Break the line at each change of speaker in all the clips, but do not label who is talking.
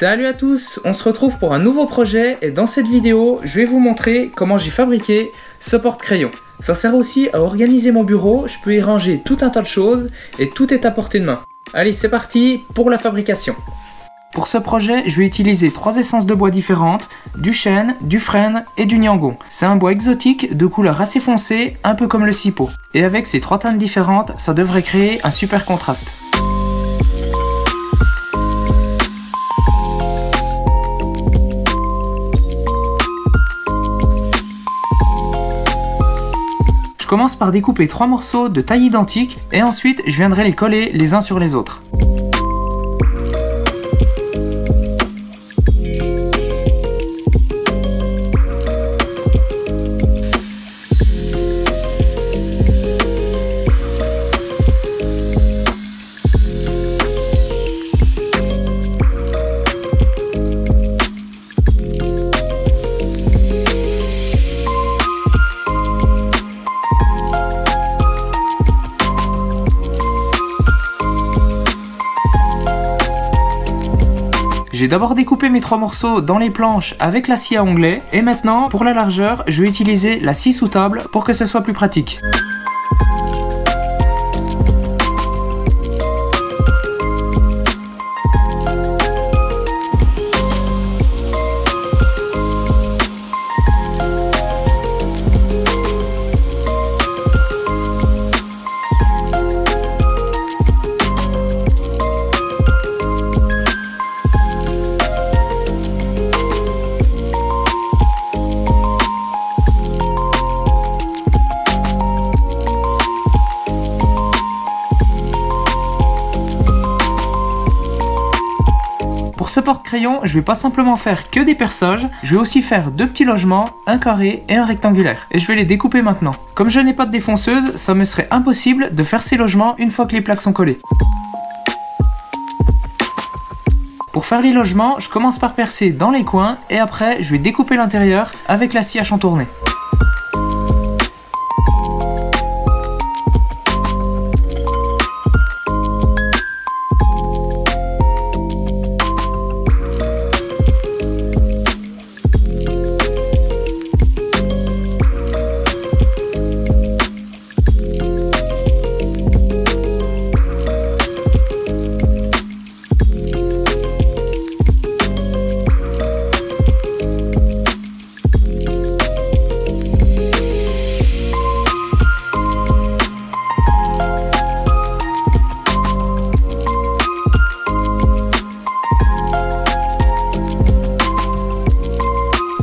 Salut à tous, on se retrouve pour un nouveau projet et dans cette vidéo, je vais vous montrer comment j'ai fabriqué ce porte-crayon. Ça sert aussi à organiser mon bureau, je peux y ranger tout un tas de choses et tout est à portée de main. Allez, c'est parti pour la fabrication. Pour ce projet, je vais utiliser 3 essences de bois différentes, du chêne, du frêne et du niangon. C'est un bois exotique de couleur assez foncée, un peu comme le cypre. Et avec ces 3 teintes différentes, ça devrait créer un super contraste. Je commence par découper 3 morceaux de taille identique et ensuite je viendrai les coller les uns sur les autres. J'ai d'abord découpé mes 3 morceaux dans les planches avec la scie à onglet et maintenant pour la largeur je vais utiliser la scie sous table pour que ce soit plus pratique. Pour ce porte-crayon, je vais pas simplement faire que des perçages, je vais aussi faire 2 petits logements, un carré et un rectangulaire. Et je vais les découper maintenant. Comme je n'ai pas de défonceuse, ça me serait impossible de faire ces logements une fois que les plaques sont collées. Pour faire les logements, je commence par percer dans les coins et après je vais découper l'intérieur avec la scie à chantourner.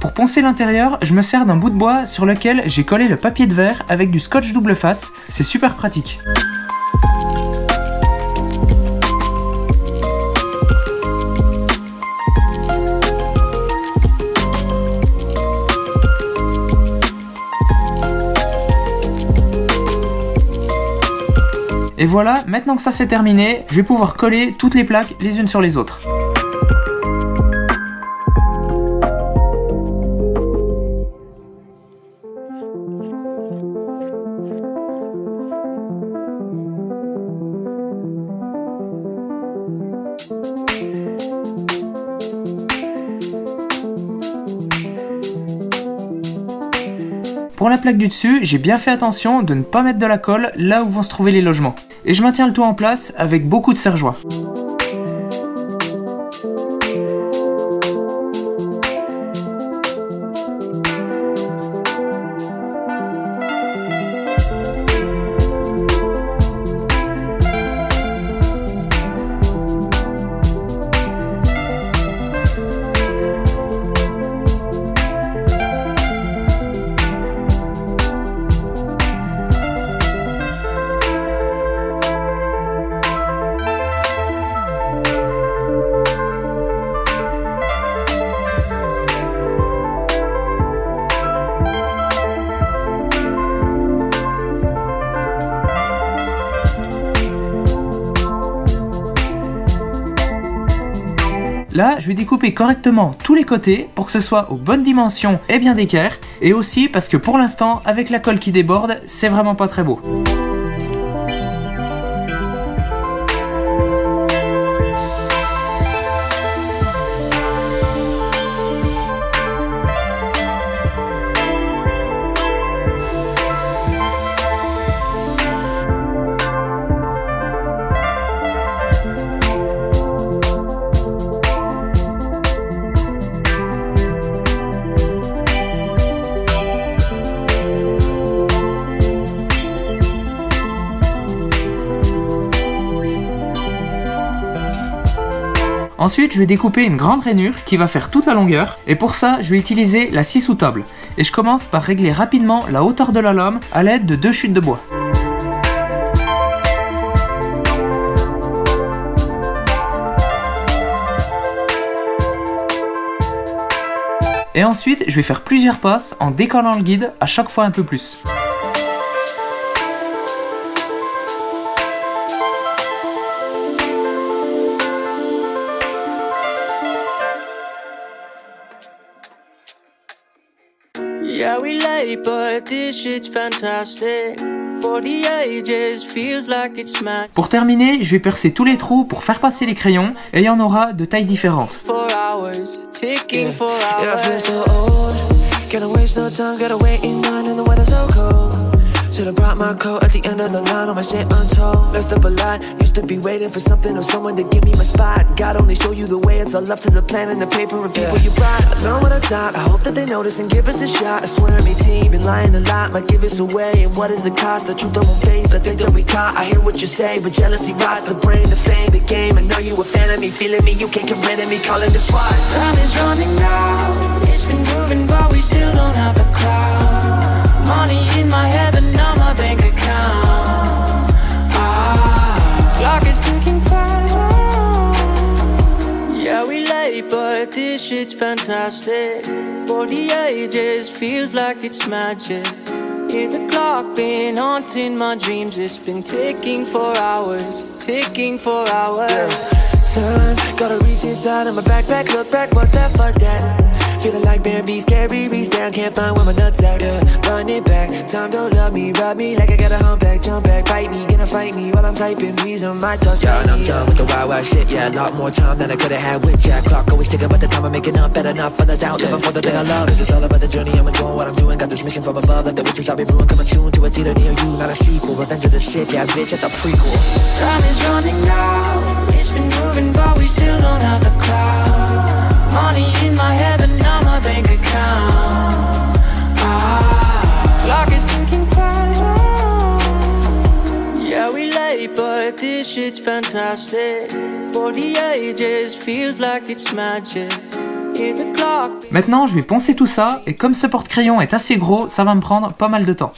Pour poncer l'intérieur, je me sers d'un bout de bois sur lequel j'ai collé le papier de verre avec du scotch double face, c'est super pratique. Et voilà, maintenant que ça c'est terminé, je vais pouvoir coller toutes les plaques les unes sur les autres. Pour la plaque du dessus, j'ai bien fait attention de ne pas mettre de la colle là où vont se trouver les logements. Et je maintiens le tout en place avec beaucoup de serre-joie. Là, je vais découper correctement tous les côtés pour que ce soit aux bonnes dimensions et bien d'équerre. Et aussi parce que pour l'instant, avec la colle qui déborde, c'est vraiment pas très beau. Ensuite, je vais découper une grande rainure qui va faire toute la longueur, et pour ça, je vais utiliser la scie sous table. Et je commence par régler rapidement la hauteur de la lame à l'aide de 2 chutes de bois. Et ensuite, je vais faire plusieurs passes en décollant le guide à chaque fois un peu plus.
Yeah, we late, but this shit's fantastic. For the ages, feels like it's mad.
Pour terminer, je vais percer tous les trous pour faire passer les crayons et il y en aura de tailles différentes.
For hours, ticking for hours.
Yeah, I feel so old. Gotta waste no time, gotta wait in line and the weather's so cold. Should've brought my coat at the end of the line, all my shit untold. Messed up a lot, used to be waiting for something or someone to give me my spot. God only show you the way, it's all up to the plan and the paper and people you brought. I know what I doubt, I hope that they notice and give us a shot. I swear me team, been lying a lot, might give us away. And what is the cost? The truth I won't face, I think that we caught. I hear what you say, but jealousy rots the brain, the fame, the game. I know you a fan of me, feeling me, you can't get rid of me, calling the SWAT.
Time is running out, it's been moving but we still don't have the crowd. Money in my head but not my bank account. Clock is ticking fast. Yeah, we late but this shit's fantastic. For the ages, feels like it's magic. Hear the clock been haunting my dreams. It's been ticking for hours, ticking for hours.
Time, gotta reach inside of my backpack, look back, what's that, fuck that. Feeling like Bambi, scary, reach down, can't find where my nuts at, yeah. Run it back, time don't love me, rub me like I got a humpback, jump back, bite me, gonna fight me while I'm typing, these are my thoughts. Yeah, and I'm done with the wild, wild shit, yeah, a lot more time than I could've had with Jack. Clock always ticking, but the time I'm making up, better not for the doubt, living for the thing I love. It's just all about the journey, I'm enjoying what I'm doing, got this mission from above, like the witches I'll be brewing, coming soon to a theater near you, not a sequel, Revenge of the Sith, yeah, bitch, that's a prequel.
Time is running out, it's been moving but we still don't have the crowd. Money in my head but not my bank account. Clock is ticking fast. Yeah, we late but this shit's fantastic. For the ages, feels like it's magic. Hear the clock.
Maintenant, je vais poncer tout ça et comme ce porte-crayon est assez gros, ça va me prendre pas mal de temps.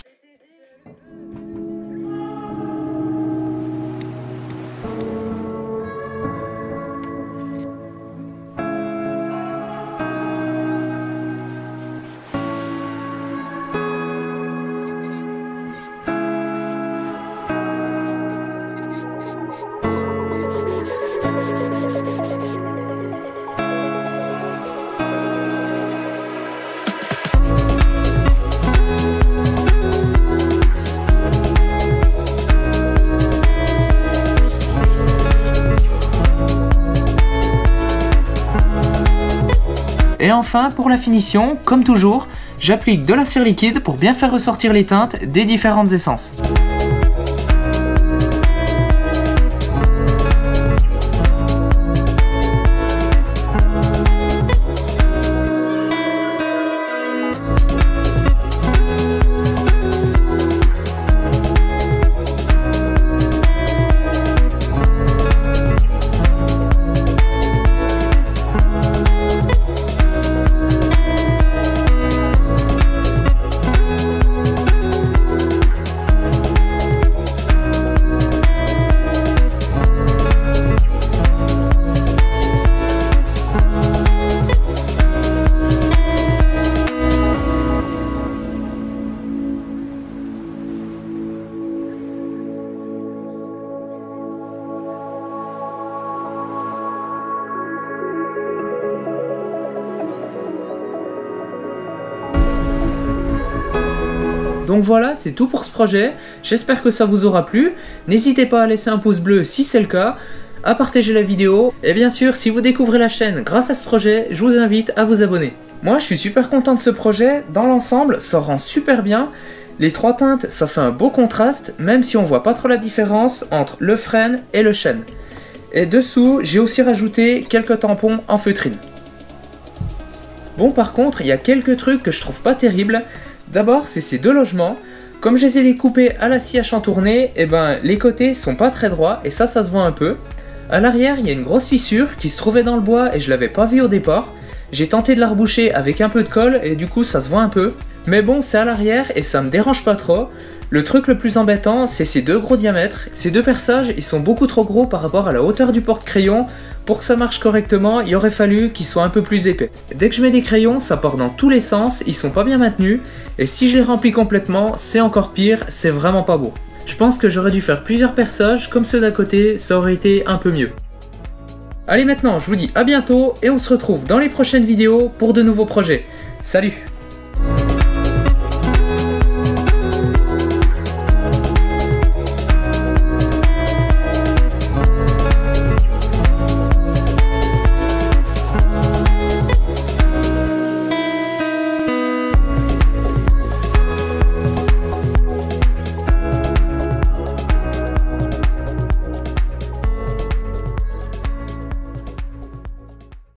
Et enfin, pour la finition, comme toujours, j'applique de la cire liquide pour bien faire ressortir les teintes des différentes essences. Donc voilà, c'est tout pour ce projet, j'espère que ça vous aura plu, n'hésitez pas à laisser un pouce bleu si c'est le cas, à partager la vidéo, et bien sûr, si vous découvrez la chaîne grâce à ce projet, je vous invite à vous abonner. Moi, je suis super content de ce projet, dans l'ensemble, ça rend super bien, les trois teintes, ça fait un beau contraste, même si on voit pas trop la différence entre le frêne et le chêne. Et dessous, j'ai aussi rajouté quelques tampons en feutrine. Bon, par contre, il y a quelques trucs que je trouve pas terribles. D'abord, c'est ces deux logements. Comme je les ai découpés à la scie à chantourner, et ben les côtés sont pas très droits et ça se voit un peu. À l'arrière, il y a une grosse fissure qui se trouvait dans le bois et je l'avais pas vue au départ. J'ai tenté de la reboucher avec un peu de colle et du coup ça se voit un peu. Mais bon, c'est à l'arrière et ça me dérange pas trop. Le truc le plus embêtant, c'est ces deux gros diamètres. Ces deux perçages, ils sont beaucoup trop gros par rapport à la hauteur du porte-crayon. Pour que ça marche correctement, il aurait fallu qu'ils soient un peu plus épais. Dès que je mets des crayons, ça part dans tous les sens, ils sont pas bien maintenus. Et si je les remplis complètement, c'est encore pire, c'est vraiment pas beau. Je pense que j'aurais dû faire plusieurs perçages, comme ceux d'à côté, ça aurait été un peu mieux. Allez maintenant, je vous dis à bientôt et on se retrouve dans les prochaines vidéos pour de nouveaux projets. Salut!